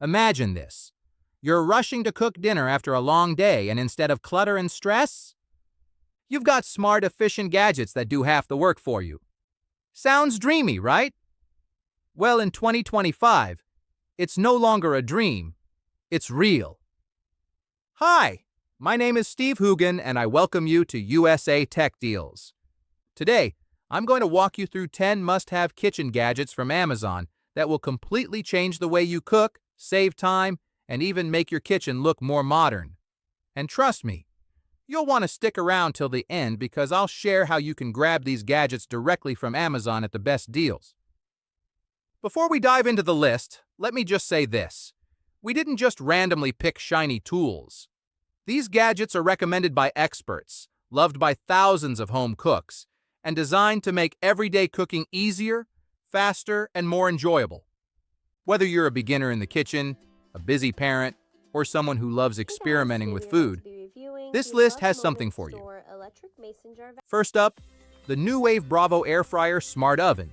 Imagine this. You're rushing to cook dinner after a long day, and instead of clutter and stress, you've got smart, efficient gadgets that do half the work for you. Sounds dreamy, right? Well, in 2025, it's no longer a dream, it's real. Hi, my name is Steve Hugan, and I welcome you to USA Tech Deals. Today, I'm going to walk you through 10 must-have kitchen gadgets from Amazon that will completely change the way you cook, save time, and even make your kitchen look more modern. And trust me, you'll want to stick around till the end because I'll share how you can grab these gadgets directly from Amazon at the best deals. Before we dive into the list, let me just say this. We didn't just randomly pick shiny tools. These gadgets are recommended by experts, loved by thousands of home cooks, and designed to make everyday cooking easier, faster, and more enjoyable. Whether you're a beginner in the kitchen, a busy parent, or someone who loves experimenting with food, this list has something for you. First up, the NuWave Bravo Air Fryer Smart Oven.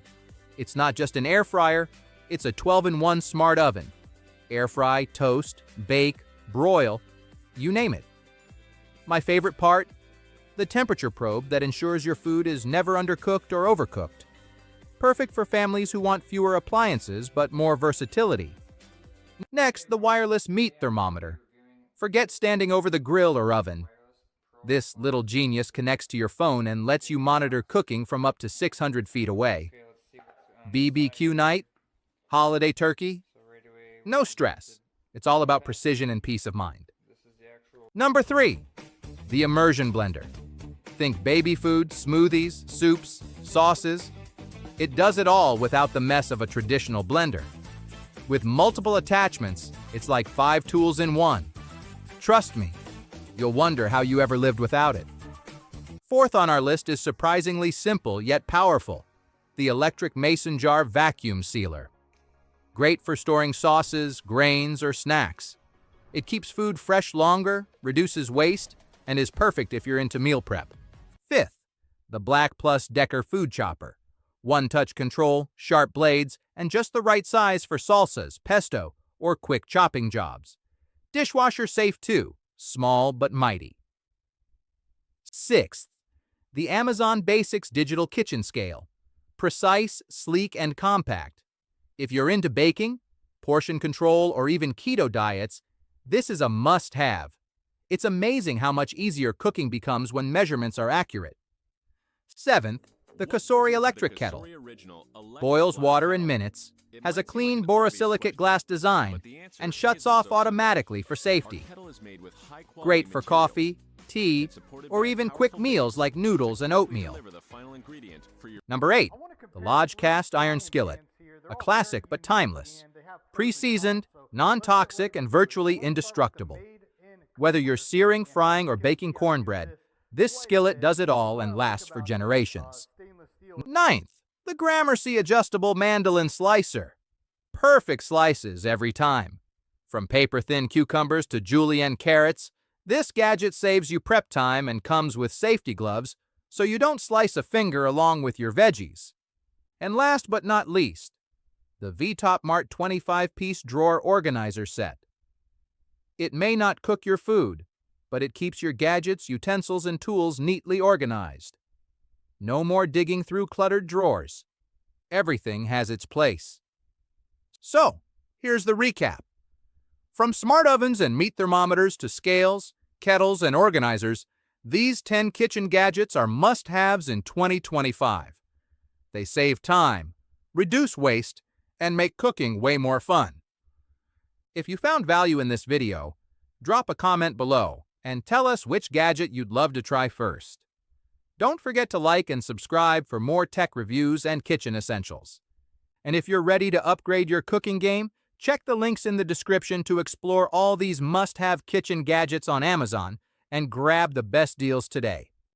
It's not just an air fryer, it's a 12-in-1 smart oven. Air fry, toast, bake, broil, you name it. My favorite part? The temperature probe that ensures your food is never undercooked or overcooked. Perfect for families who want fewer appliances but more versatility. Next, the wireless meat thermometer. Forget standing over the grill or oven. This little genius connects to your phone and lets you monitor cooking from up to 600 feet away. BBQ night? Holiday turkey? No stress. It's all about precision and peace of mind. Number 3. The Immersion Blender. Think baby food, smoothies, soups, sauces. It does it all without the mess of a traditional blender. With multiple attachments, it's like 5 tools in one. Trust me, you'll wonder how you ever lived without it. Fourth on our list is surprisingly simple yet powerful. The electric mason jar vacuum sealer. Great for storing sauces, grains, or snacks. It keeps food fresh longer, reduces waste, and is perfect if you're into meal prep. Fifth, the Black Plus Decker Food Chopper. One-touch control, sharp blades, and just the right size for salsas, pesto, or quick chopping jobs. Dishwasher safe too, small but mighty. Sixth, the Amazon Basics Digital Kitchen Scale. Precise, sleek, and compact. If you're into baking, portion control, or even keto diets, this is a must-have. It's amazing how much easier cooking becomes when measurements are accurate. Seventh, the Cosori electric kettle. Boils water in minutes, has a clean borosilicate glass design, and shuts off automatically for safety. Great for coffee, tea, or even quick meals like noodles and oatmeal. Number 8, the Lodge Cast Iron Skillet. A classic but timeless. Pre-seasoned, non-toxic, and virtually indestructible. Whether you're searing, frying, or baking cornbread, this skillet does it all and lasts for generations. Ninth, the Gramercy Adjustable Mandolin Slicer. Perfect slices every time. From paper-thin cucumbers to julienne carrots, this gadget saves you prep time and comes with safety gloves so you don't slice a finger along with your veggies. And last but not least, the VTop Mart 25-piece drawer organizer set. It may not cook your food, but it keeps your gadgets, utensils, and tools neatly organized. No more digging through cluttered drawers. Everything has its place. So, here's the recap. From smart ovens and meat thermometers to scales, kettles, and organizers, these 10 kitchen gadgets are must-haves in 2025. They save time, reduce waste, and make cooking way more fun. If you found value in this video, drop a comment below and tell us which gadget you'd love to try first. Don't forget to like and subscribe for more tech reviews and kitchen essentials. And if you're ready to upgrade your cooking game, check the links in the description to explore all these must-have kitchen gadgets on Amazon and grab the best deals today.